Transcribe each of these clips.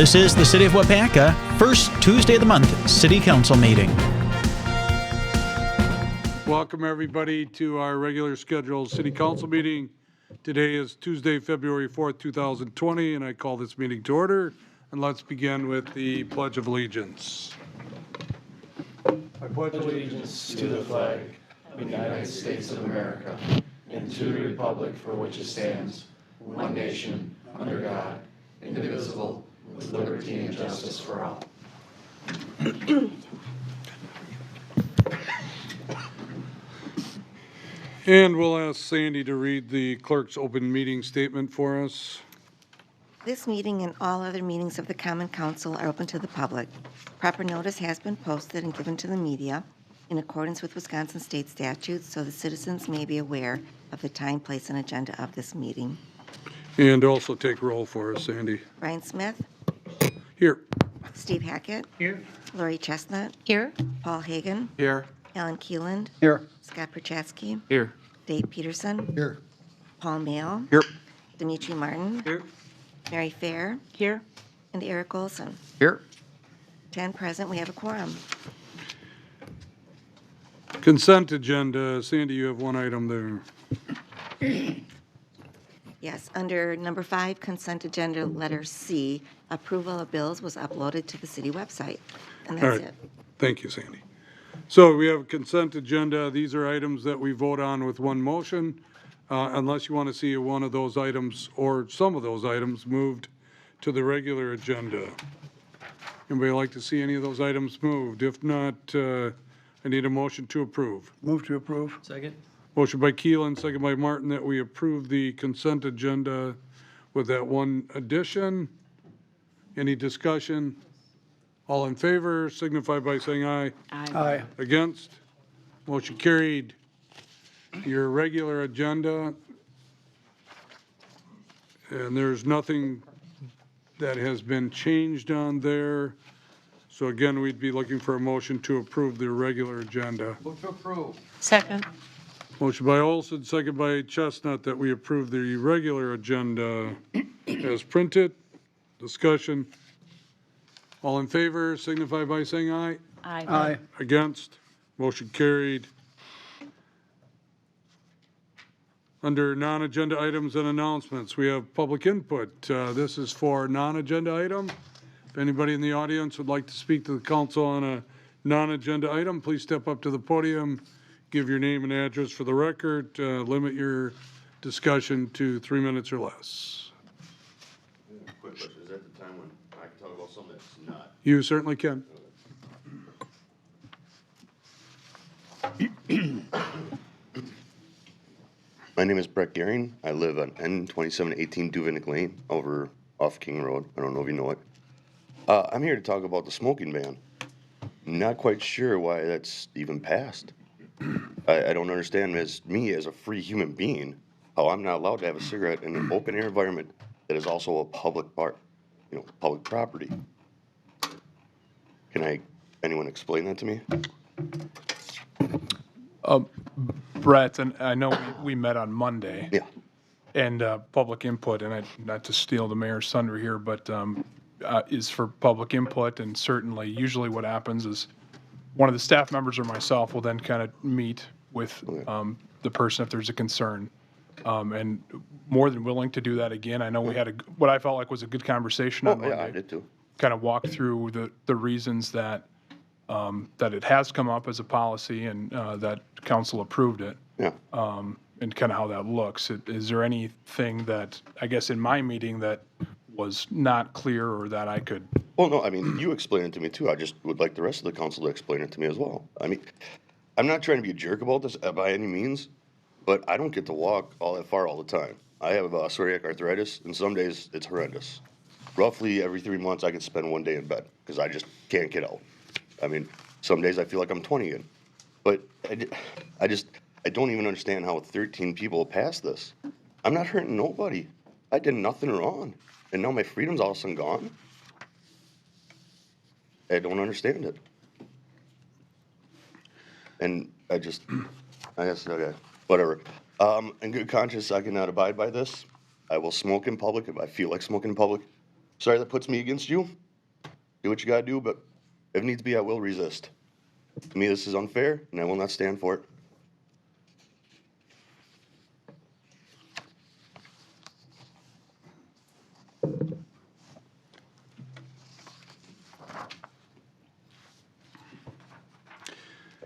This is the City of Waupaca, first Tuesday of the month, City Council meeting. Welcome, everybody, to our regular scheduled City Council meeting. Today is Tuesday, February 4th, 2020, and I call this meeting to order. And let's begin with the Pledge of Allegiance. I pledge allegiance to the flag of the United States of America and to the republic for which it stands, one nation, under God, indivisible, with liberty and justice for all. And we'll ask Sandy to read the clerk's open meeting statement for us. This meeting and all other meetings of the Common Council are open to the public. Proper notice has been posted and given to the media in accordance with Wisconsin state statutes, so the citizens may be aware of the time, place, and agenda of this meeting. And also take roll for us, Sandy. Brian Smith, Here. Steve Hackett, Here. Lori Chestnut, Here. Paul Hagan, Here. Alan Keeland, Here. Scott Perchatsky, Here. Dave Peterson, Here. Paul Mail, Here. Dimitri Martin, Here. Mary Fair, Here. and Eric Olson. Here. 10 present, we have a quorum. Consent agenda. Sandy, you have one item there. Yes, under number 5, consent agenda, letter C, approval of bills was uploaded to the city website. And All that's right. it. Thank you, Sandy. So we have a consent agenda. These are items that we vote on with one motion, unless you want to see one of those items or some of those items moved to the regular agenda. Anybody like to see any of those items moved? If not, I need a motion to approve. Move to approve. Second. Motion by Keelan, second by Martin, that we approve the consent agenda with that one addition. Any discussion? All in favor signify by saying aye. Aye. Against? Motion carried. Your regular agenda, and there's nothing that has been changed on there. So again, we'd be looking for a motion to approve the regular agenda. Move to approve. Second. Motion by Olson, second by Chestnut, that we approve the regular agenda as printed. Discussion. All in favor signify by saying aye. Aye. Against? Motion carried. Under non-agenda items and announcements, we have public input. This is for non-agenda item. If anybody in the audience would like to speak to the council on a non-agenda item, please step up to the podium, give your name and address for the record, limit your discussion to 3 minutes or less. Quick question, is that the time when I can talk about something that's not? You certainly can. My name is Brett Gehring. I live on N2718 Duvenick Lane over off King Road. I don't know if you know it. I'm here to talk about the smoking ban. Not quite sure why that's even passed. I don't understand as a free human being, how I'm not allowed to have a cigarette in an open air environment that is also a public public property. Can anyone explain that to me? Brett, and I know we met on Monday. Yeah. And public input, and not to steal the mayor's thunder here, but is for public input, and certainly, usually what happens is one of the staff members or myself will then kind of meet with the person if there's a concern. And more than willing to do that again. I know we had what I felt like was a good conversation on Monday. Yeah, I did too. Kind of walk through the reasons that that it has come up as a policy and that council approved it. Yeah. And kind of how that looks. Is there anything that, I guess in my meeting, that was not clear or that I could? Well, no, I mean, you explained it to me too. I just would like the rest of the council to explain it to me as well. I mean, I'm not trying to be a jerk about this by any means, but I don't get to walk all that far all the time. I have psoriatic arthritis, and some days it's horrendous. Roughly every 3 months, I could spend one day in bed because I just can't get out. I mean, some days I feel like I'm 20 again. But I don't even understand how 13 people passed this. I'm not hurting nobody. I did nothing wrong. And now my freedom's all of a sudden gone? I don't understand it. And I guess, okay, whatever. In good conscience, I cannot abide by this. I will smoke in public if I feel like smoking in public. Sorry that puts me against you. Do what you gotta do, but if needs be, I will resist. To me, this is unfair, and I will not stand for it.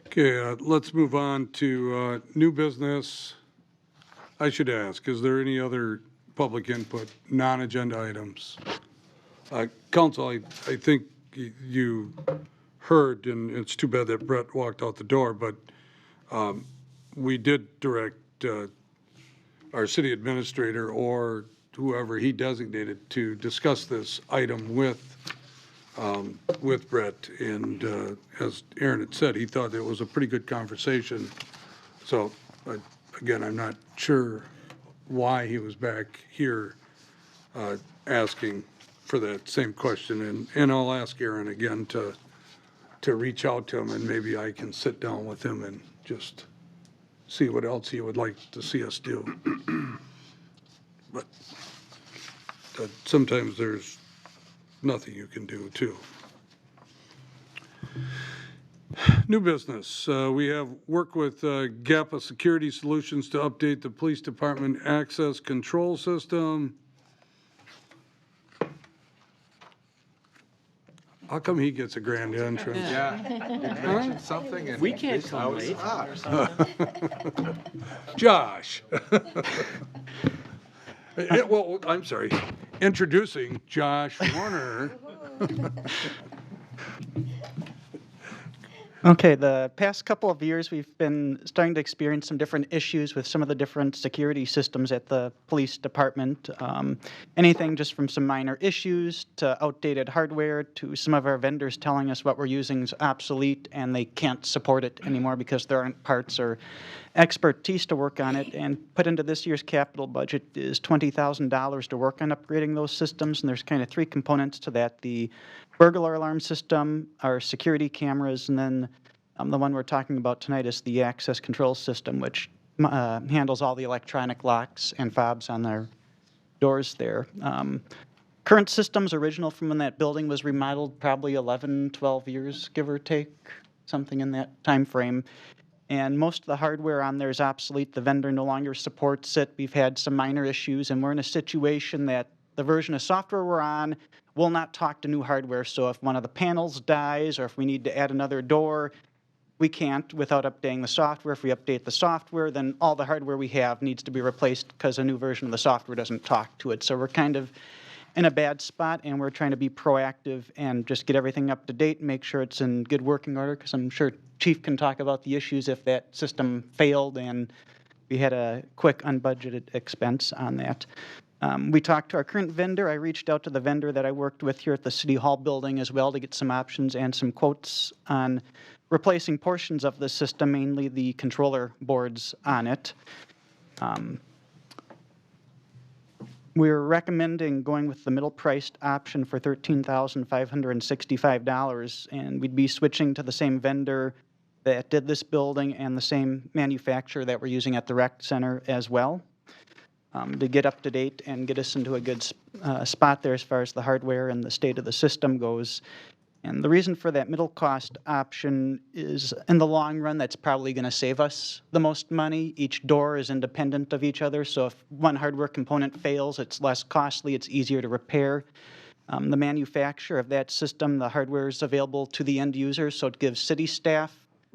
Okay, let's move on to new business. I should ask, is there any other public input, non-agenda items? Council, I think you heard, and it's too bad that Brett walked out the door, but we did direct our city administrator or whoever he designated to discuss this item with Brett. And as Aaron had said, he thought it was a pretty good conversation. So again, I'm not sure why he was back here asking for that same question. And I'll ask Aaron again to reach out to him, and maybe I can sit down with him and just see what else he would like to see us do. But sometimes there's nothing you can do, too. New business. We have work with GAPA Security Solutions to update the police department access control system. How come he gets a grand entrance? Yeah, you mentioned something and. We can't come late. Josh. Well, I'm sorry. Introducing Josh Warner. Okay, the past couple of years, we've been starting to experience some different issues with some of the different security systems at the police department. Anything just from some minor issues to outdated hardware to some of our vendors telling us what we're using is obsolete and they can't support it anymore because there aren't parts or expertise to work on it. And put into this year's capital budget is $20,000 to work on upgrading those systems. And there's kind of three components to that: the burglar alarm system, our security cameras, and then the one we're talking about tonight is the access control system, which handles all the electronic locks and fobs on their doors there. Current system's original from when that building was remodeled, probably 11, 12 years, give or take, something in that time frame. And most of the hardware on there is obsolete. The vendor no longer supports it. We've had some minor issues, and we're in a situation that the version of software we're on will not talk to new hardware. So if one of the panels dies or if we need to add another door, we can't without updating the software. If we update the software, then all the hardware we have needs to be replaced because a new version of the software doesn't talk to it. So we're kind of in a bad spot, and we're trying to be proactive and just get everything up to date and make sure it's in good working order, because I'm sure Chief can talk about the issues if that system failed and we had a quick unbudgeted expense on that. We talked to our current vendor. I reached out to the vendor that I worked with here at the City Hall building as well to get some options and some quotes on replacing portions of the system, mainly the controller boards on it. We're recommending going with the middle-priced option for $13,565, and we'd be switching to the same vendor that did this building and the same manufacturer that we're using at the rec center as well, to get up to date and get us into a good spot there as far as the hardware and the state of the system goes. And the reason for that middle cost option is, in the long run, that's probably going to save us the most money. Each door is independent of each other, so if one hardware component fails, it's less costly, it's easier to repair. The manufacturer of that system, the hardware is available to the end user, so it gives city staff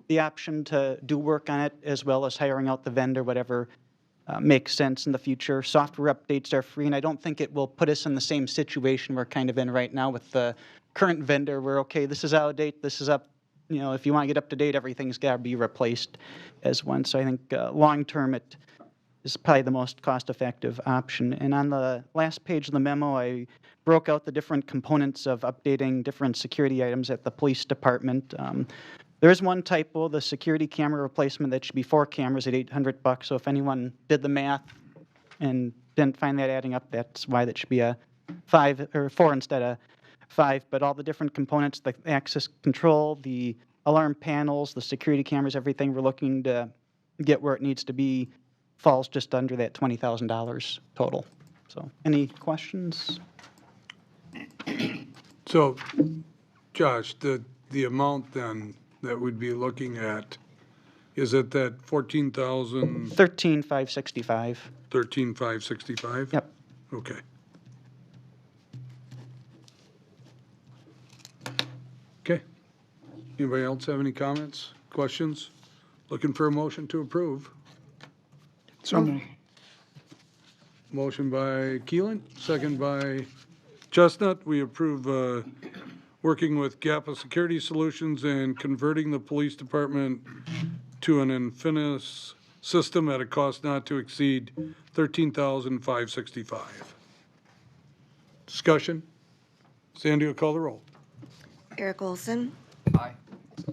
the option to do work on it, as well as hiring out the vendor, whatever makes sense in the future. Software updates are free, and I don't think it will put us in the same situation we're kind of in right now with the current vendor. We're okay, this is out of date, this is up, if you want to get up to date, everything's got to be replaced as one. So I think long term it is probably the most cost effective option. And on the last page of the memo, I broke out the different components of updating different security items at the police department. There is one typo, the security camera replacement, that should be 4 cameras at $800. So if anyone did the math and didn't find that adding up, that's why that should be a 5 or 4 instead of 5. But all the different components, the access control, the alarm panels, the security cameras, everything we're looking to get where it needs to be falls just under that $20,000 total. So any questions? So, Josh, the amount then that we'd be looking at, is it that 14,000, 13,565. 13,565? Yep. Okay. Okay. Anybody else have any comments, questions? Looking for a motion to approve. Motion by Keelan, second by Chestnut. We approve working with GAPA Security Solutions and converting the police department to an Infinis system at a cost not to exceed $13,565. Discussion? Sandy will call the roll. Eric Olson. Aye.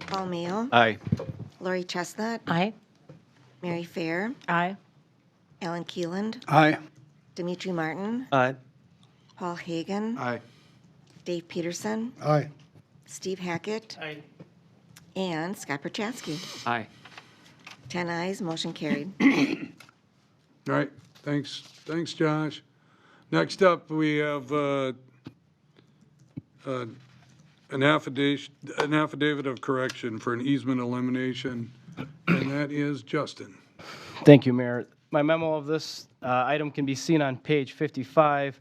Paul Mayo. Aye. Lori Chestnut. Aye. Mary Fair. Aye. Alan Keeland. Aye. Dimitri Martin. Aye. Paul Hagan. Aye. Dave Peterson. Aye. Steve Hackett. Aye. And Scott Perchatsky. Aye. 10 ayes, motion carried. All right, thanks, Josh. Next up, we have an affidavit of correction for an easement elimination, and that is Justin. Thank you, Mayor. My memo of this item can be seen on page 55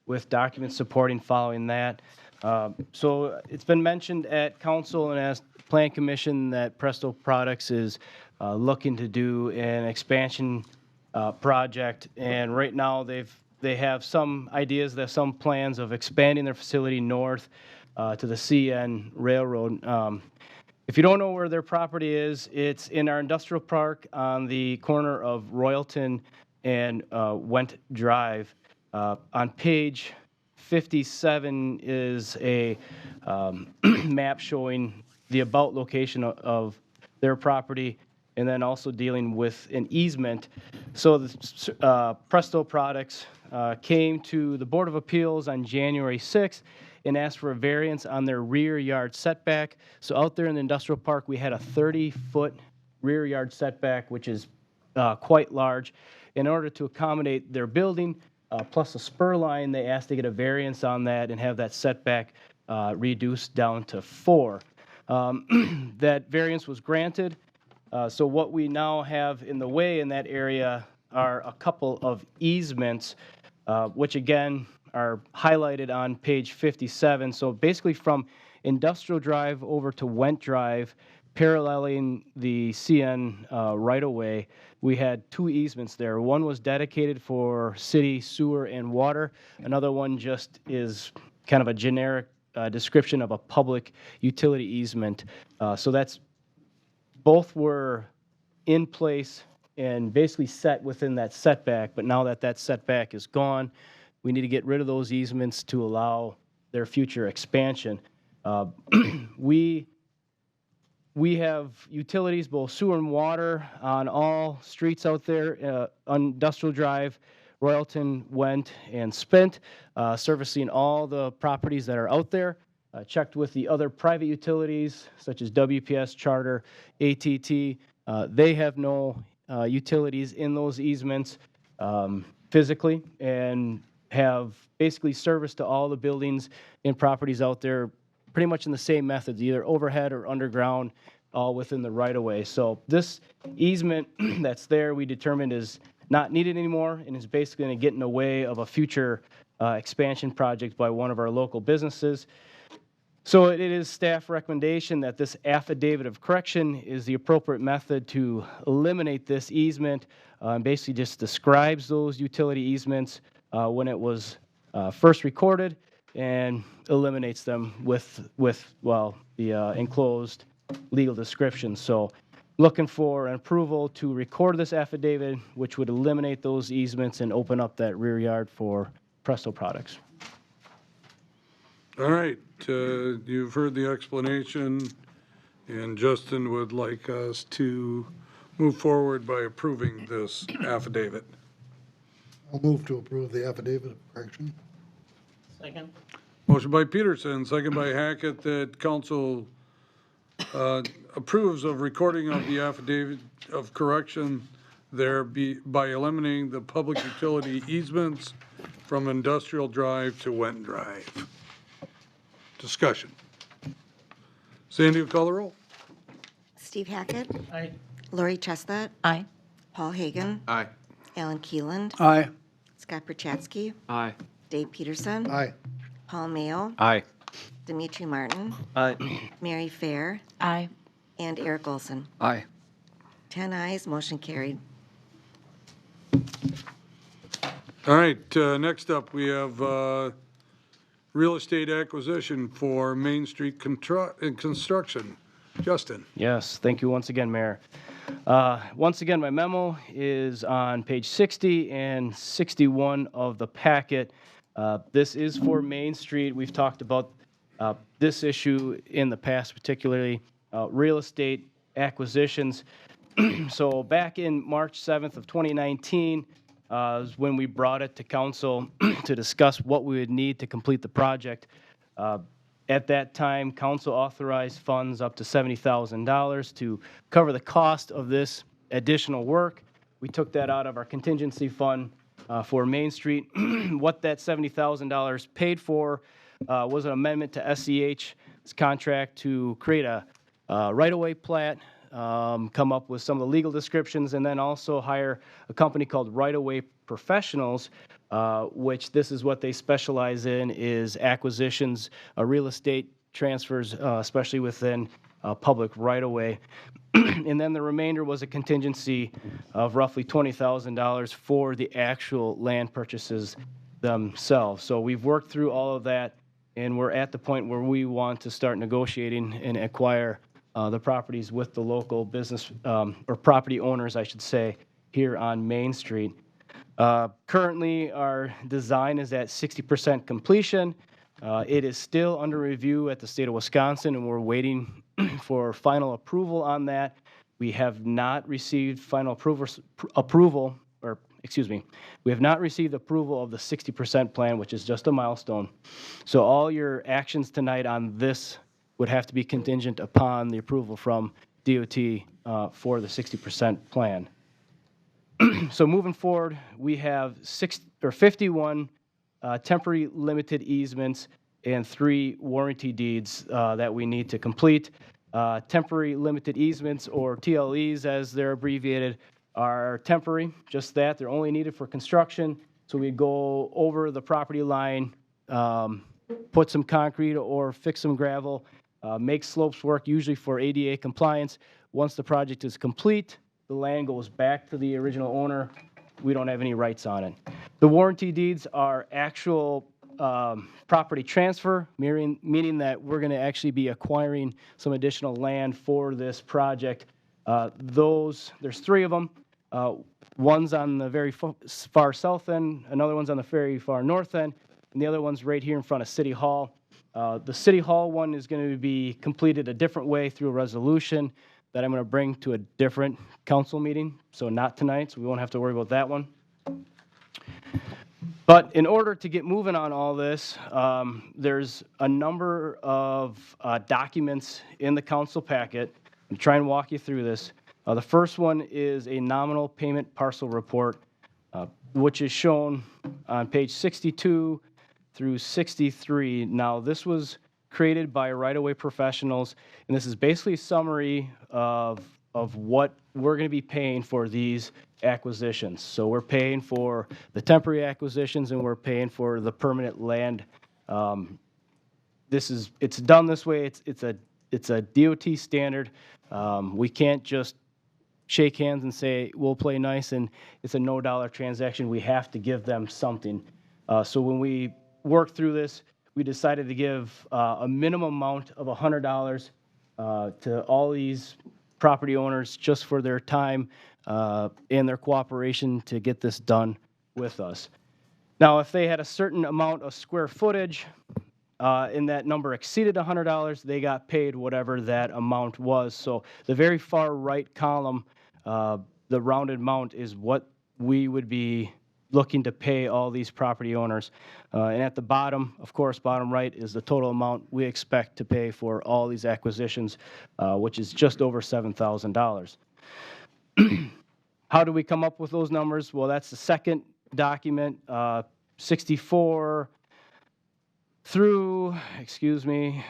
with documents supporting following that. So it's been mentioned at council and as Plan Commission that Presto Products is looking to do an expansion project, and right now they have some ideas, they have some plans of expanding their facility north to the CN Railroad. If you don't know where their property is, it's in our industrial park on the corner of Royalton and Wendt Drive. On page 57 is a map showing the about location of their property, and then also dealing with an easement. So the Presto Products came to the Board of Appeals on January 6th and asked for a variance on their rear yard setback. So out there in the industrial park, we had a 30-foot rear yard setback, which is quite large. In order to accommodate their building, plus a spur line, they asked to get a variance on that and have that setback reduced down to 4. That variance was granted. So what we now have in the way in that area are a couple of easements, which again are highlighted on page 57. So basically from Industrial Drive over to Wendt Drive, paralleling the CN right-of-way, we had 2 easements there. One was dedicated for city sewer and water. Another one just is kind of a generic description of a public utility easement. So that's both were in place and basically set within that setback, but now that that setback is gone, we need to get rid of those easements to allow their future expansion. We have utilities, both sewer and water, on all streets out there, on Industrial Drive, Royalton, Wendt, and Spent, servicing all the properties that are out there. Checked with the other private utilities, such as WPS, Charter, ATT. They have no utilities in those easements physically, and have basically service to all the buildings and properties out there pretty much in the same methods, either overhead or underground, all within the right-of-way. So this easement that's there, we determined is not needed anymore and is basically going to get in the way of a future expansion project by one of our local businesses. So it is staff recommendation that this affidavit of correction is the appropriate method to eliminate this easement, and basically just describes those utility easements when it was first recorded, and eliminates them with the enclosed legal description. So looking for an approval to record this affidavit, which would eliminate those easements and open up that rear yard for Presto Products. All right, you've heard the explanation, and Justin would like us to move forward by approving this affidavit. I'll move to approve the affidavit of correction. Second. Motion by Peterson, second by Hackett, that council approves of recording of the affidavit of correction by eliminating the public utility easements from Industrial Drive to Wendt Drive. Discussion. Sandy, will call the roll? Steve Hackett. Aye. Lori Chestnut. Aye. Paul Hagan. Aye. Alan Keeland. Aye. Scott Perchatsky. Aye. Dave Peterson. Aye. Paul Mayo. Aye. Dimitri Martin. Aye. Mary Fair. Aye. And Eric Olson. Aye. 10 ayes, motion carried. All right, next up, we have real estate acquisition for Main Street construction. Justin. Yes, thank you once again, Mayor. Once again, my memo is on page 60 and 61 of the packet. This is for Main Street. We've talked about this issue in the past, particularly real estate acquisitions. So back in March 7th of 2019 is when we brought it to council to discuss what we would need to complete the project. At that time, council authorized funds up to $70,000 to cover the cost of this additional work. We took that out of our contingency fund for Main Street. What that $70,000 paid for was an amendment to SCH's contract to create a right-of-way plat, come up with some of the legal descriptions, and then also hire a company called Right-of-Way Professionals, which this is what they specialize in, is acquisitions, real estate transfers, especially within public right-of-way. And then the remainder was a contingency of roughly $20,000 for the actual land purchases themselves. So we've worked through all of that, and we're at the point where we want to start negotiating and acquire the properties with the local business, or property owners, I should say, here on Main Street. Currently, our design is at 60% completion. It is still under review at the state of Wisconsin, and we're waiting for final approval on that. We have not received final approval, or excuse me, we have not received approval of the 60% plan, which is just a milestone. So all your actions tonight on this would have to be contingent upon the approval from DOT for the 60% plan. So moving forward, we have 51 temporary limited easements and 3 warranty deeds that we need to complete. Temporary limited easements, or TLEs as they're abbreviated, are temporary, just that. They're only needed for construction. So we go over the property line, put some concrete or fix some gravel, make slopes work, usually for ADA compliance. Once the project is complete, the land goes back to the original owner. We don't have any rights on it. The warranty deeds are actual property transfer, meaning that we're going to actually be acquiring some additional land for this project. There's 3 of them. One's on the very far south end, another one's on the very far north end, and the other one's right here in front of City Hall. The City Hall one is going to be completed a different way through a resolution that I'm going to bring to a different council meeting, so not tonight, so we won't have to worry about that one. But in order to get moving on all this, there's a number of documents in the council packet. I'm trying to walk you through this. The first one is a nominal payment parcel report, which is shown on page 62 through 63. Now, this was created by Right-of-Way Professionals, and this is basically a summary of what we're going to be paying for these acquisitions. So we're paying for the temporary acquisitions, and we're paying for the permanent land. It's done this way. It's a DOT standard. We can't just shake hands and say we'll play nice, and it's a no-dollar transaction. We have to give them something. So when we worked through this, we decided to give a minimum amount of $100 to all these property owners just for their time and their cooperation to get this done with us. Now, if they had a certain amount of square footage and that number exceeded $100, they got paid whatever that amount was. So the very far right column, the rounded amount, is what we would be looking to pay all these property owners. And at the bottom, of course, bottom right, is the total amount we expect to pay for all these acquisitions, which is just over $7,000. How do we come up with those numbers? Well, that's the second document, 64 through, excuse me,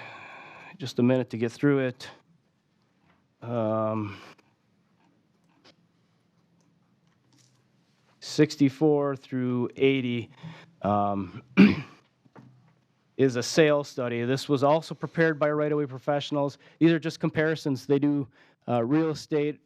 just a minute to get through it. 64 through 80 is a sales study. This was also prepared by right-of-way professionals. These are just comparisons. They do real estate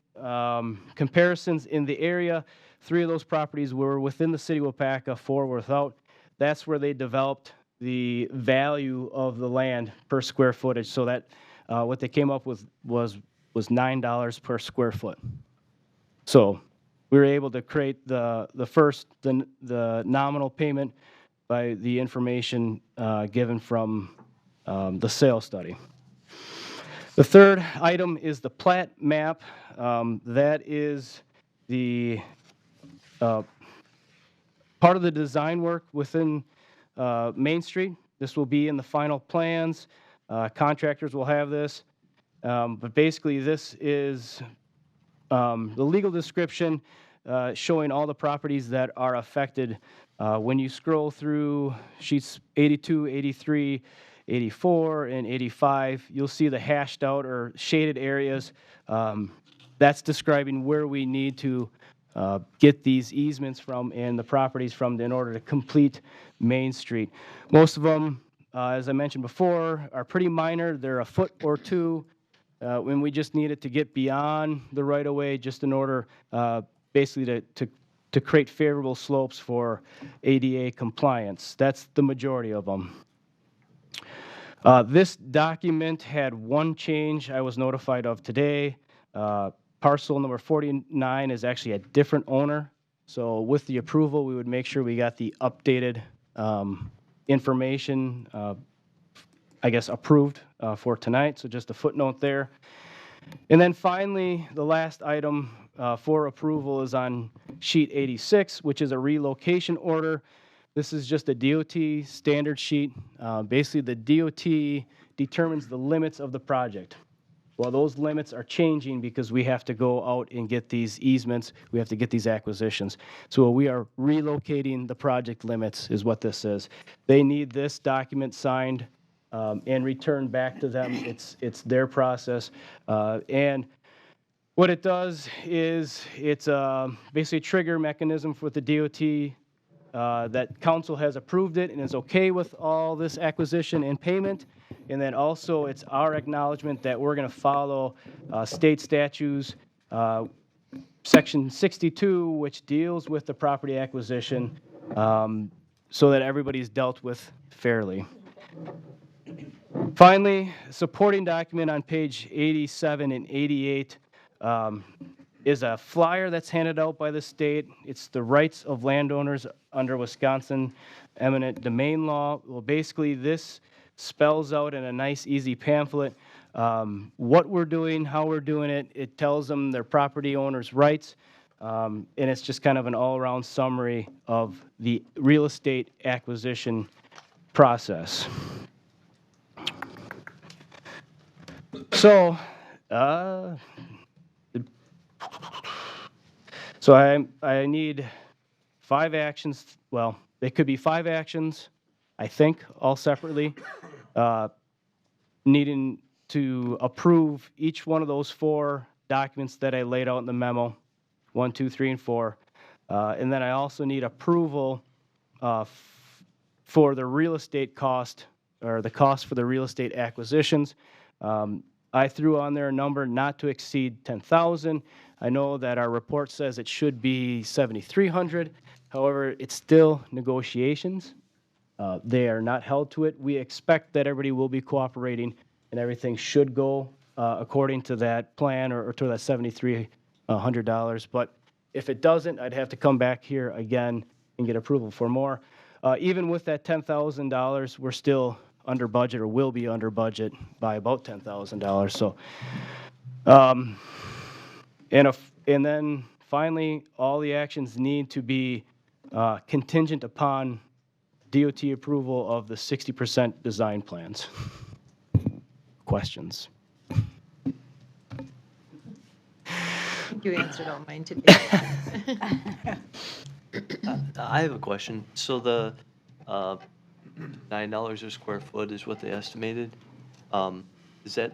comparisons in the area. 3 of those properties were within the city of Waupaca, 4 were without. That's where they developed the value of the land per square footage. So that what they came up with was $9 per square foot. So we were able to create the nominal payment by the information given from the sales study. The third item is the plat map. That is the part of the design work within Main Street. This will be in the final plans. Contractors will have this. But basically, this is the legal description showing all the properties that are affected. When you scroll through sheets 82, 83, 84, and 85, you'll see the hashed out or shaded areas. That's describing where we need to get these easements from and the properties from in order to complete Main Street. Most of them, as I mentioned before, are pretty minor. They're a foot or two. When we just need it to get beyond the right-of-way just in order basically to create favorable slopes for ADA compliance. That's the majority of them. This document had one change I was notified of today. Parcel number 49 is actually a different owner. So with the approval, we would make sure we got the updated information, I guess, approved for tonight. So just a footnote there. And then finally, the last item for approval is on sheet 86, which is a relocation order. This is just a DOT standard sheet. Basically, the DOT determines the limits of the project. Well, those limits are changing because we have to go out and get these easements. We have to get these acquisitions. So we are relocating the project limits is what this is. They need this document signed and returned back to them. It's their process. And what it does is it's basically a trigger mechanism for the DOT that council has approved it and is okay with all this acquisition and payment. And then also it's our acknowledgement that we're going to follow state statutes, section 62, which deals with the property acquisition so that everybody's dealt with fairly. Finally, supporting document on page 87 and 88 is a flyer that's handed out by the state. It's the rights of landowners under Wisconsin eminent domain law. Well, basically, this spells out in a nice, easy pamphlet what we're doing, how we're doing it. It tells them their property owners' rights, and it's just kind of an all-around summary of the real estate acquisition process. So, I need 5 actions. Well, they could be 5 actions, I think, all separately, needing to approve each one of those 4 documents that I laid out in the memo, 1, 2, 3, and 4. And then I also need approval for the real estate cost, or the cost for the real estate acquisitions. I threw on there a number not to exceed $10,000. I know that our report says it should be $7,300. However, it's still negotiations. They are not held to it. We expect that everybody will be cooperating and everything should go according to that plan or to that $7,300. But if it doesn't, I'd have to come back here again and get approval for more. Even with that $10,000, we're still under budget or will be under budget by about $10,000. So, and then finally, all the actions need to be contingent upon DOT approval of the 60% design plans. Questions? You answered all mine today. I have a question. So the $9 a square foot is what they estimated. Is that,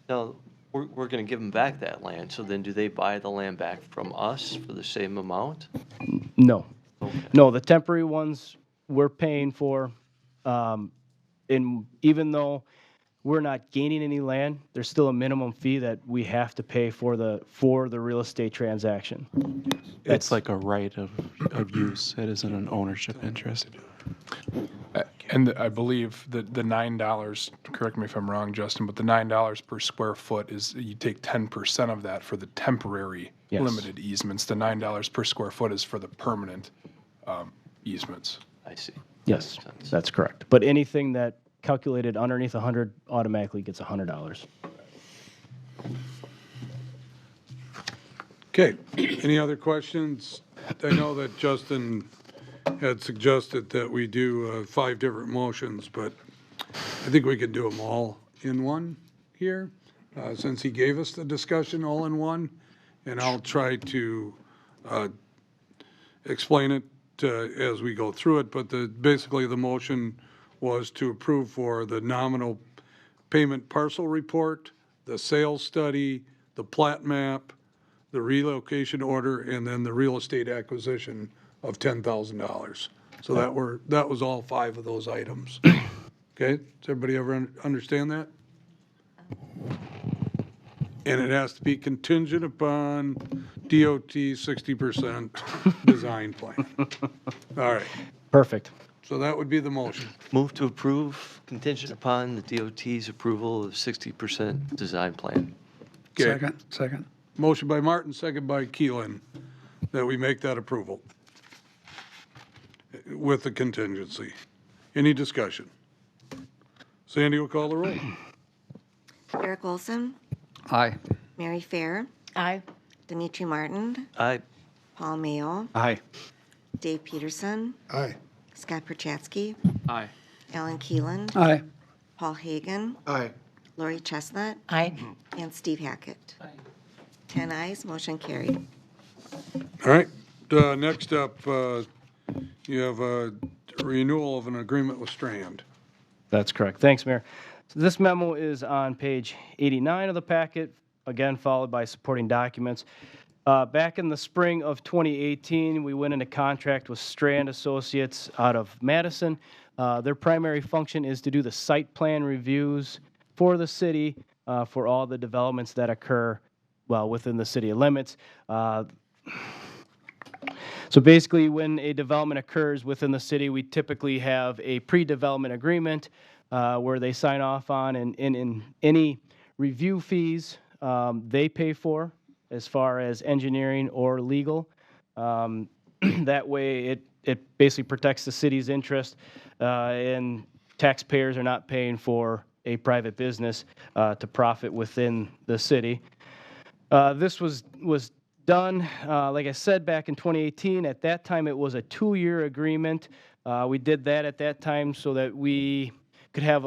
no, we're going to give them back that land, so then do they buy the land back from us for the same amount? No. Okay. No, the temporary ones we're paying for, and even though we're not gaining any land, there's still a minimum fee that we have to pay for the real estate transaction. It's like a right of use. It isn't an ownership interest. And I believe that the $9, correct me if I'm wrong, Justin, but the $9 per square foot is, you take 10% of that for the temporary Yes. limited easements. The $9 per square foot is for the permanent easements. I see. Yes, Makes sense. that's correct. But anything that calculated underneath 100 automatically gets $100. Okay, any other questions? I know that Justin had suggested that we do 5 different motions, but I think we could do them all in one here, since he gave us the discussion all in one, and I'll try to explain it as we go through it, but basically the motion was to approve for the nominal payment parcel report, the sales study, the plat map, the relocation order, and then the real estate acquisition of $10,000. So that was all 5 of those items. Okay, does everybody ever understand that? And it has to be contingent upon DOT 60% design plan. All right, Perfect. so that would be the motion. Move to approve contingent upon the DOT's approval of 60% design plan. Okay. Second. Motion by Martin, second by Keelan, that we make that approval with the contingency. Any discussion? Sandy will call the roll. Eric Olson, Aye. Mary Fair, Aye. Dimitri Martin, Aye. Paul Mayo, Aye. Dave Peterson, Aye. Scott Perchatsky, Aye. Alan Keelan, Aye. Paul Hagan, Aye. Lori Chestnut, Aye. and Steve Hackett. 10 ayes, motion carried. All right, next up, you have a renewal of an agreement with Strand. That's correct. Thanks, Mayor. So this memo is on page 89 of the packet, again, followed by supporting documents. Back in the spring of 2018, we went into contract with Strand Associates out of Madison. Their primary function is to do the site plan reviews for the city for all the developments that occur, well, within the city limits. So basically, when a development occurs within the city, we typically have a pre-development agreement where they sign off on, and in any review fees they pay for as far as engineering or legal. That way, it basically protects the city's interest, and taxpayers are not paying for a private business to profit within the city. This was done, like I said, back in 2018. At that time, it was a 2-year agreement. We did that at that time so that we could have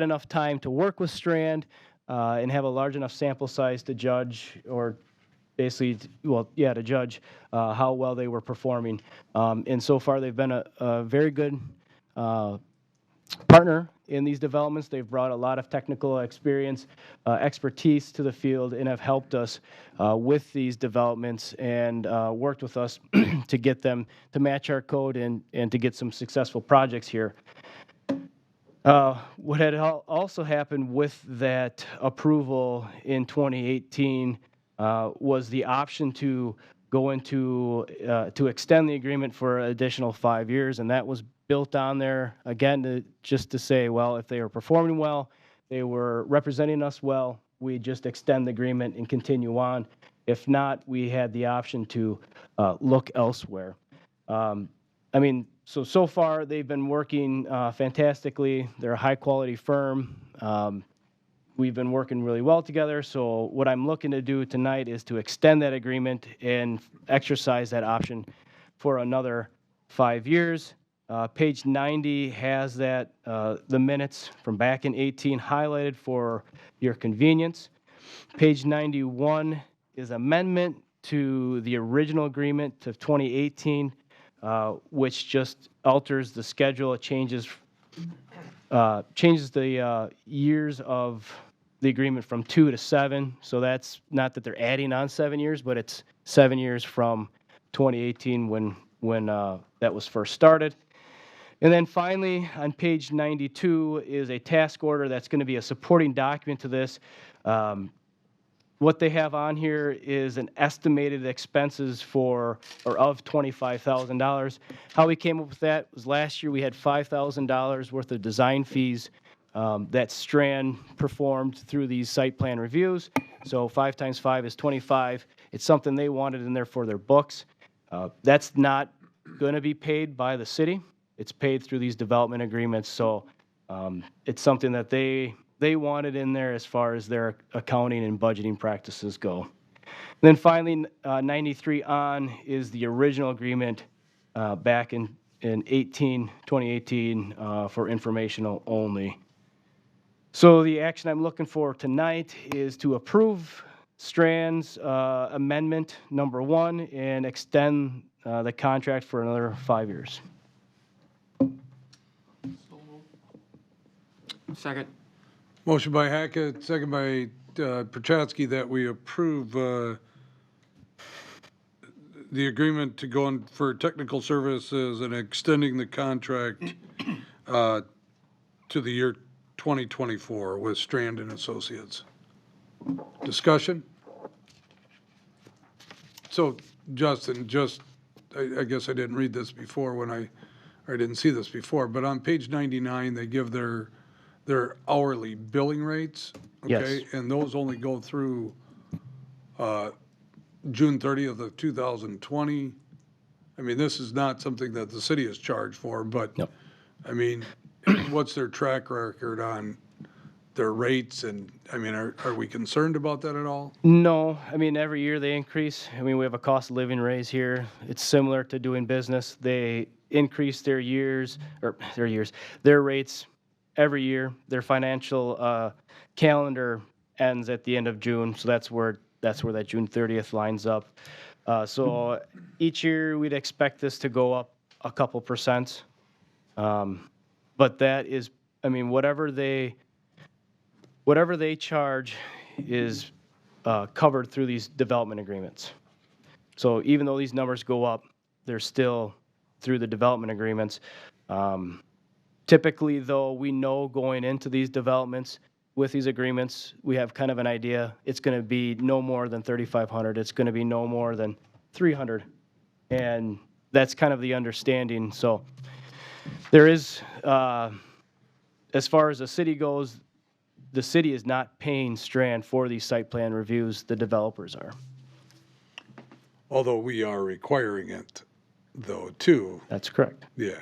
enough time to work with Strand and have a large enough sample size to judge, or basically, to judge how well they were performing. And so far, they've been a very good partner in these developments. They've brought a lot of technical experience, expertise to the field, and have helped us with these developments and worked with us to get them to match our code and to get some successful projects here. What had also happened with that approval in 2018 was the option to go into, to extend the agreement for an additional 5 years, and that was built on there, again, just to say, well, if they were performing well, they were representing us well, we just extend the agreement and continue on. If not, we had the option to look elsewhere. So far, they've been working fantastically. They're a high-quality firm. We've been working really well together, so what I'm looking to do tonight is to extend that agreement and exercise that option for another 5 years. Page 90 has that, the minutes from back in 18 highlighted for your convenience. Page 91 is amendment to the original agreement of 2018. which just alters the schedule. It changes the years of the agreement from 2 to 7. So that's not that they're adding on 7 years, but it's 7 years from 2018 when that was first started. And then finally, on page 92 is a task order that's going to be a supporting document to this. What they have on here is an estimated expenses of $25,000. How we came up with that was last year we had $5,000 worth of design fees that Strand performed through these site plan reviews. So 5 times 5 is 25. It's something they wanted in there for their books. That's not going to be paid by the city. It's paid through these development agreements. So it's something that they wanted in there as far as their accounting and budgeting practices go. And then finally, 93 on is the original agreement back in 2018 for informational only. So the action I'm looking for tonight is to approve Strand's amendment number 1 and extend the contract for another 5 years. Second. Motion by Hackett, second by Prochatsky, that we approve the agreement to go on for technical services and extending the contract to the year 2024 with Strand and Associates. Discussion? So, Justin, I guess I didn't read this before or I didn't see this before, but on page 99, they give their hourly billing rates, okay? Yes. And those only go through June 30th of 2020. I mean, this is not something that the city is charged for, but, Yep. I mean, what's their track record on their rates? And, I mean, are we concerned about that at all? No, I mean, every year they increase. I mean, we have a cost of living raise here. It's similar to doing business. They increase their rates every year. Their financial calendar ends at the end of June, so that's where that June 30th lines up. So each year we'd expect this to go up a couple percent. But that is, I mean, whatever they charge is covered through these development agreements. So even though these numbers go up, they're still through the development agreements. Typically, though, we know going into these developments with these agreements, we have kind of an idea. It's going to be no more than 3,500. It's going to be no more than 300. And that's kind of the understanding. So there is, as far as the city goes, the city is not paying Strand for these site plan reviews. The developers are. Although we are requiring it, though, too. That's correct. Yeah.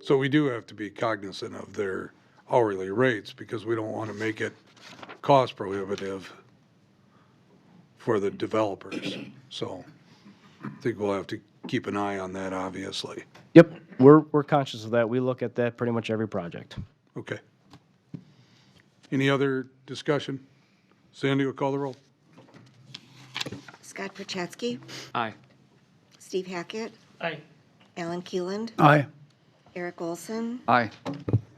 So we do have to be cognizant of their hourly rates because we don't want to make it cost prohibitive for the developers. So I think we'll have to keep an eye on that, obviously. Yep, we're conscious of that. We look at that pretty much every project. Okay. Any other discussion? Sandy will call the roll. Scott Prochatsky, Aye. Steve Hackett, Aye. Alan Keeland, Aye. Eric Olson, Aye.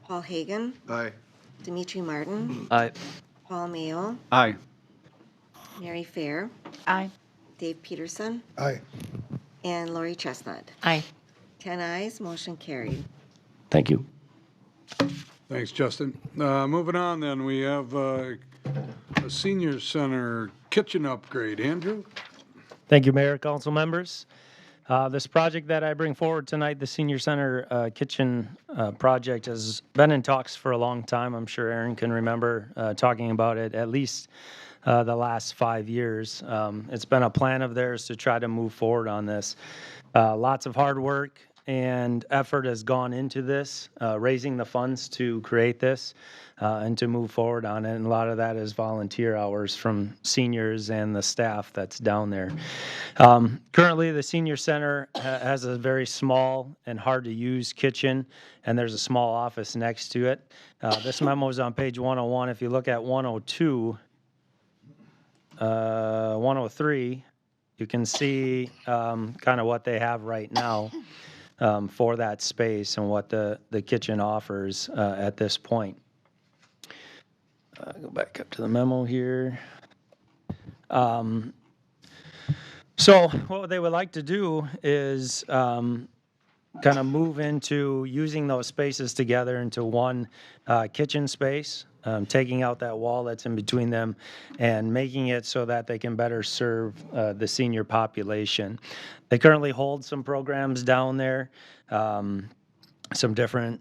Paul Hagan, Aye. Dimitri Martin, Aye. Paul Mayo, Aye. Mary Fair, Aye. Dave Peterson, Aye. and Lori Chestnut. Aye. 10 ayes, motion carried. Thank you. Thanks, Justin. Moving on, then, we have a senior center kitchen upgrade. Andrew? Thank you, Mayor, council members. This project that I bring forward tonight, the senior center kitchen project, has been in talks for a long time. I'm sure Aaron can remember talking about it at least the last 5 years. It's been a plan of theirs to try to move forward on this. Lots of hard work and effort has gone into this, raising the funds to create this and to move forward on it. And a lot of that is volunteer hours from seniors and the staff that's down there. Currently, the senior center has a very small and hard to use kitchen, and there's a small office next to it. This memo is on page 101. If you look at 102, 103, you can see kind of what they have right now. for that space and what the kitchen offers at this point. Go back up to the memo here. So what they would like to do is kind of move into using those spaces together into one kitchen space, taking out that wall that's in between them and making it so that they can better serve the senior population. They currently hold some programs down there. Some different,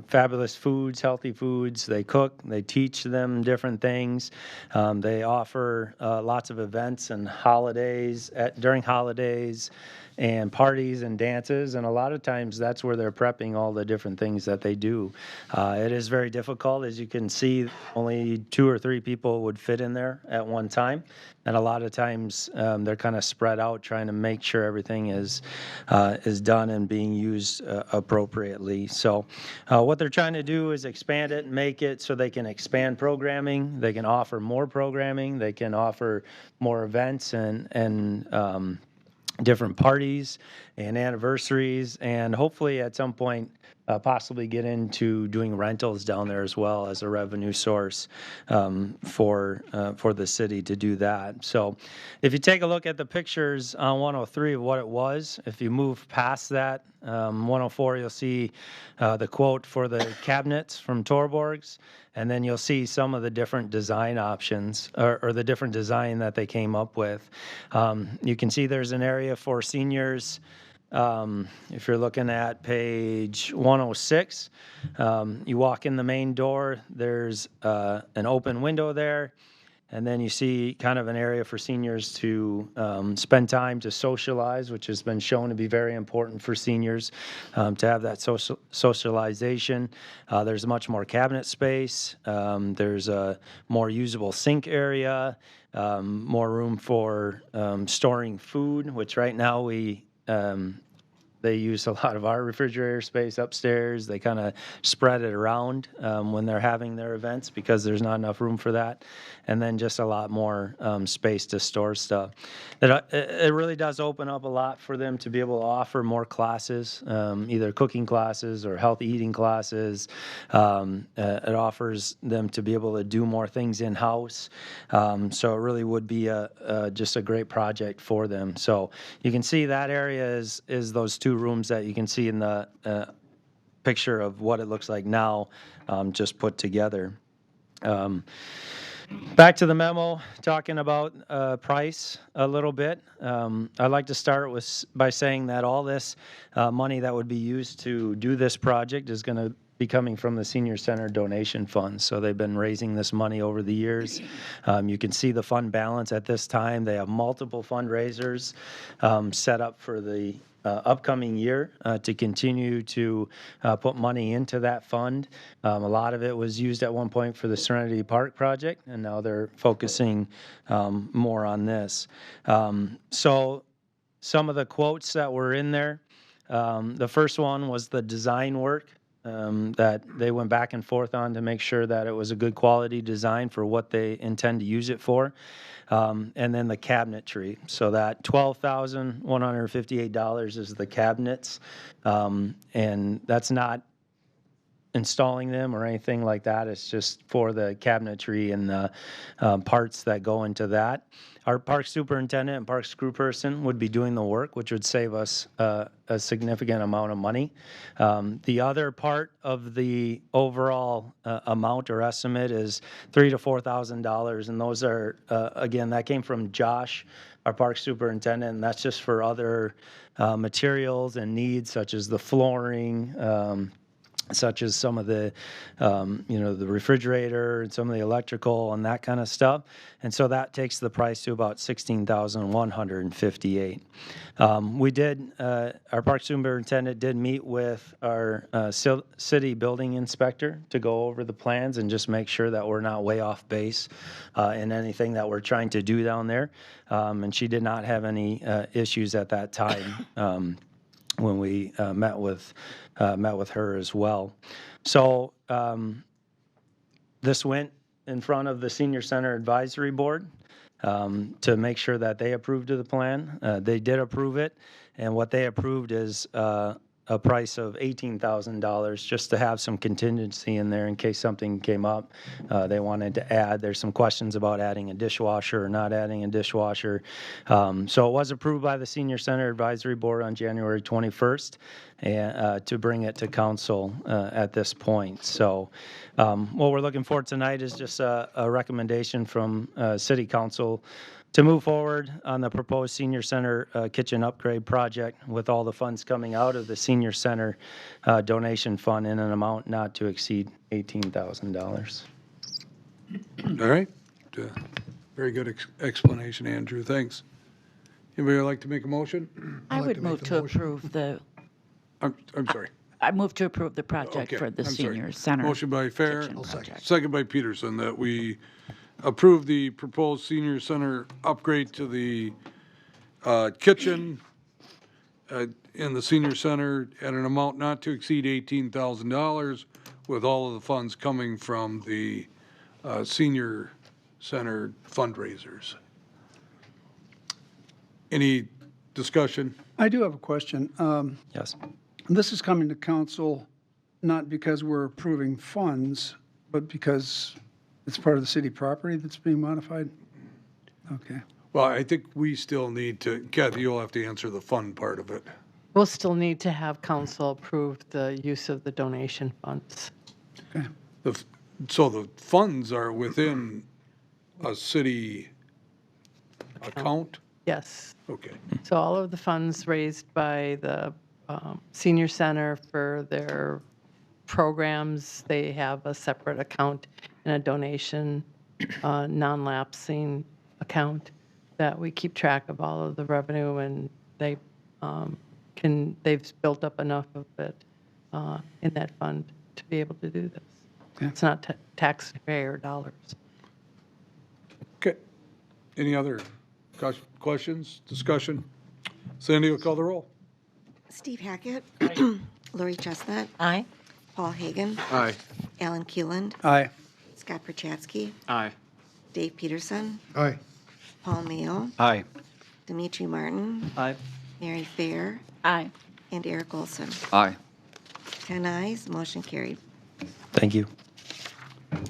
fabulous foods, healthy foods. They cook, they teach them different things. They offer lots of events and holidays, during holidays, and parties and dances, and a lot of times that's where they're prepping all the different things that they do. It is very difficult. As you can see, only 2 or 3 people would fit in there at one time, and a lot of times they're kind of spread out trying to make sure everything is done and being used appropriately. So what they're trying to do is expand it and make it so they can expand programming, they can offer more programming, they can offer more events and different parties and anniversaries, and hopefully at some point possibly get into doing rentals down there as well as a revenue source for the city to do that. So if you take a look at the pictures on 103 of what it was, if you move past that, 104, you'll see the quote for the cabinets from Torborg's, and then you'll see some of the different design options or the different design that they came up with. You can see there's an area for seniors. If you're looking at page 106, you walk in the main door, there's an open window there, and then you see kind of an area for seniors to spend time to socialize, which has been shown to be very important for seniors to have that socialization. There's much more cabinet space. There's a more usable sink area, more room for storing food, which right now they use a lot of our refrigerator space upstairs. They kind of spread it around when they're having their events because there's not enough room for that. And then just a lot more space to store stuff. It really does open up a lot for them to be able to offer more classes, either cooking classes or healthy eating classes. It offers them to be able to do more things in-house. So it really would be just a great project for them. So you can see that area is those 2 rooms that you can see in the picture of what it looks like now, just put together. Back to the memo, talking about price a little bit. I'd like to start by saying that all this money that would be used to do this project is going to be coming from the Senior Center donation fund. So they've been raising this money over the years. You can see the fund balance at this time. They have multiple fundraisers set up for the upcoming year to continue to put money into that fund. A lot of it was used at one point for the Serenity Park project, and now they're focusing more on this. So some of the quotes that were in there, the first one was the design work that they went back and forth on to make sure that it was a good quality design for what they intend to use it for. And then the cabinetry. So that $12,158 is the cabinets. And that's not installing them or anything like that. It's just for the cabinetry and the parts that go into that. Our park superintendent and parks crew person would be doing the work, which would save us a significant amount of money. The other part of the overall amount or estimate is $3,000 to $4,000, and those are again, that came from Josh, our park superintendent, and that's just for other materials and needs such as the flooring. Such as some of the, the refrigerator and some of the electrical and that kind of stuff. And so that takes the price to about $16,158. We did, our park superintendent did meet with our city building inspector to go over the plans and just make sure that we're not way off base in anything that we're trying to do down there. And she did not have any issues at that time. When we met with her as well. So this went in front of the Senior Center Advisory Board to make sure that they approved of the plan. They did approve it, and what they approved is a price of $18,000 just to have some contingency in there in case something came up. They wanted to add, there's some questions about adding a dishwasher or not adding a dishwasher. So it was approved by the Senior Center Advisory Board on January 21st and to bring it to council at this point. So what we're looking for tonight is just a recommendation from City Council to move forward on the proposed Senior Center kitchen upgrade project with all the funds coming out of the Senior Center donation fund in an amount not to exceed $18,000. All right. Very good explanation, Andrew. Thanks. Anybody would like to make a motion? I like would to make move the to motion. approve the, I'm sorry. I move to approve the project Okay, for the I'm sorry. senior center. Motion by Fair, kitchen project. second by Peterson, that we approve the proposed senior center upgrade to the kitchen in the senior center at an amount not to exceed $18,000, with all of the funds coming from the senior center fundraisers. Any discussion? I do have a question. Yes. This is coming to council not because we're approving funds, but because it's part of the city property that's being modified? Okay. Well, I think we still need to, Kathy, you'll have to answer the fund part of it. We'll still need to have council approve the use of the donation funds. Okay. So the funds are within a city account? Yes. Okay. So all of the funds raised by the senior center for their programs, they have a separate account and a donation non-lapsing account that we keep track of all of the revenue, and they've built up enough of it in that fund to be able to do this. Okay. It's not taxpayer dollars. Okay. Any other questions, discussion? Sandy will call the roll. Steve Hackett. Lori Chestnut. Aye. Paul Hagan. Aye. Alan Keeland. Aye. Scott Perchatsky. Aye. Dave Peterson. Aye. Paul Mayo. Aye. Dimitri Martin. Aye. Mary Fair. Aye. And Eric Olson. Aye. 10 ayes, motion carried. Thank you. All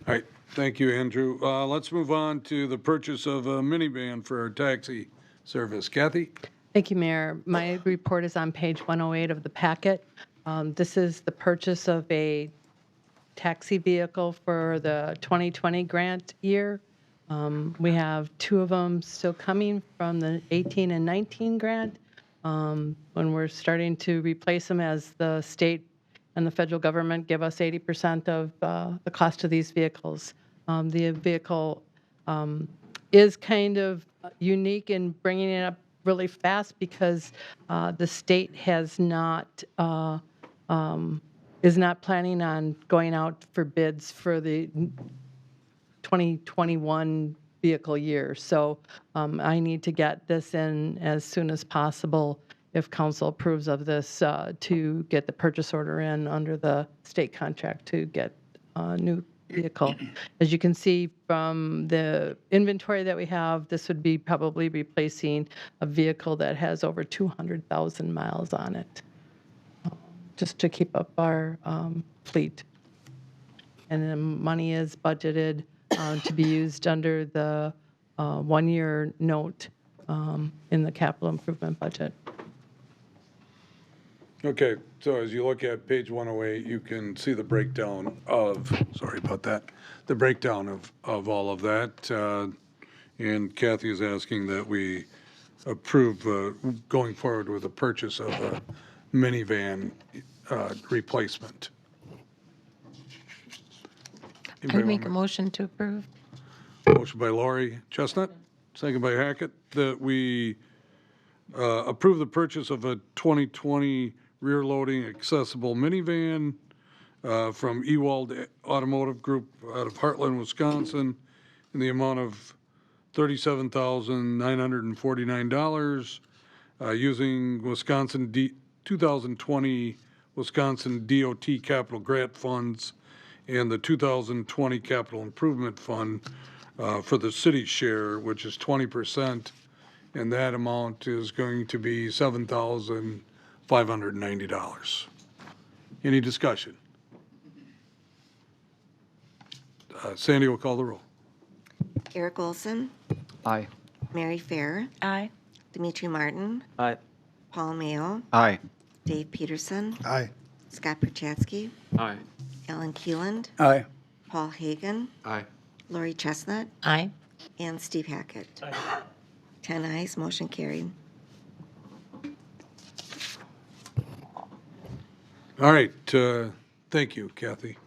right. Thank you, Andrew. Let's move on to the purchase of a minivan for our taxi service. Kathy? Thank you, Mayor. My report is on page 108 of the packet. This is the purchase of a taxi vehicle for the 2020 grant year. We have two of them still coming from the 18 and 19 grant. When we're starting to replace them as the state and the federal government give us 80% of the cost of these vehicles. The vehicle is kind of unique in bringing it up really fast because the state has not is not planning on going out for bids for the 2021 vehicle year. So I need to get this in as soon as possible if council approves of this to get the purchase order in under the state contract to get a new vehicle. As you can see from the inventory that we have, this would be probably replacing a vehicle that has over 200,000 miles on it, just to keep up our fleet. And the money is budgeted to be used under the one-year note in the capital improvement budget. Okay, so as you look at page 108, you can see the breakdown of, sorry about that, the breakdown of all of that. And Kathy is asking that we approve going forward with the purchase of a minivan replacement. I make a motion to approve. Motion by Lori Chestnut, second by Hackett, that we approve the purchase of a 2020 rear-loading accessible minivan from Ewald Automotive Group out of Heartland, Wisconsin, in the amount of $37,949, using 2020 Wisconsin DOT capital grant funds and the 2020 capital improvement fund for the city's share, which is 20%, and that amount is going to be $7,150. $590. Any discussion? Sandy will call the roll. Eric Olson, Aye. Mary Fair, Aye. Dimitri Martin, Aye. Paul Mayo, Aye. Dave Peterson, Aye. Scott Perchatsky, Aye. Ellen Keeland, Aye. Paul Hagan, Aye. Lori Chestnut, Aye. and Steve Hackett. 10 ayes, motion carried. All right, thank you, Kathy.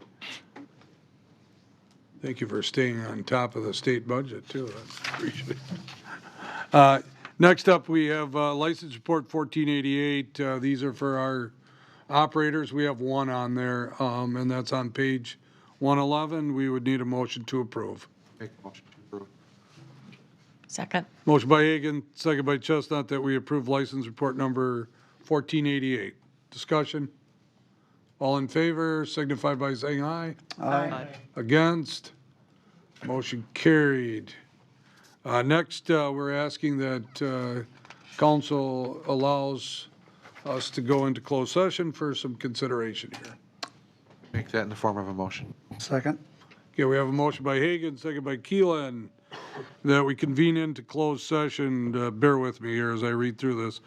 Thank you for staying on top of the state budget, too. I appreciate it. Next up, we have License Report 1488. These are for our operators. We have one on there, and that's on page 111. We would need a motion to approve. Make a motion to approve. Second. Motion by Hagan, second by Chestnut, that we approve License Report number 1488. Discussion? All in favor, signify by saying aye. Aye. Against? Motion carried. Next, we're asking that council allows us to go into closed session for some consideration here. Make that in the form of a motion. Second. Okay, we have a motion by Hagan, second by Keelan, that we convene into closed session. Bear with me here as I read through this.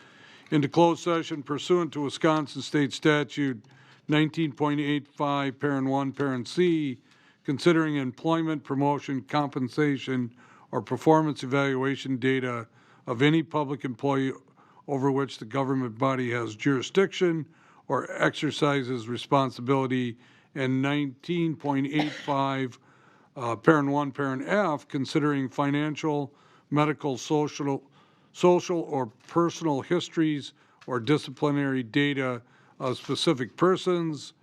Into closed session pursuant to Wisconsin State Statute 19.85, Parent 1, Parent C, considering employment, promotion, compensation, or performance evaluation data of any public employee over which the government body has jurisdiction or exercises responsibility, and 19.85, Parent 1, Parent F, considering financial, medical, social, or personal histories or disciplinary data of specific persons,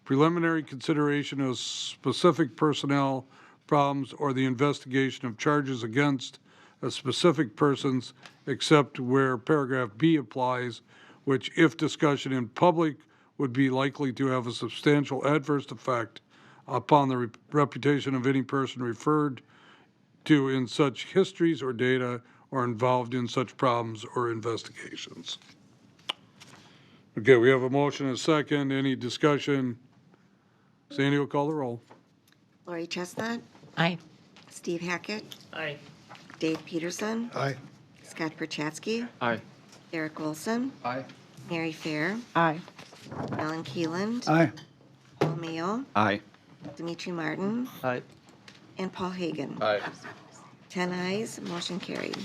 preliminary consideration of specific personnel problems, or the investigation of charges against a specific persons, except where paragraph B applies, which, if discussion in public, would be likely to have a substantial adverse effect upon the reputation of any person referred to in such histories or data or involved in such problems or investigations. Okay, we have a motion and a second. Any discussion? Sandy will call the roll. Lori Chestnut, Aye. Steve Hackett, Aye. Dave Peterson, Aye. Scott Perchatsky, Aye. Eric Olson, Aye. Mary Fair, Aye. Ellen Keeland, Aye. Paul Mayo, Aye. Dimitri Martin, Aye. and Paul Hagan. Aye. 10 ayes, motion carried.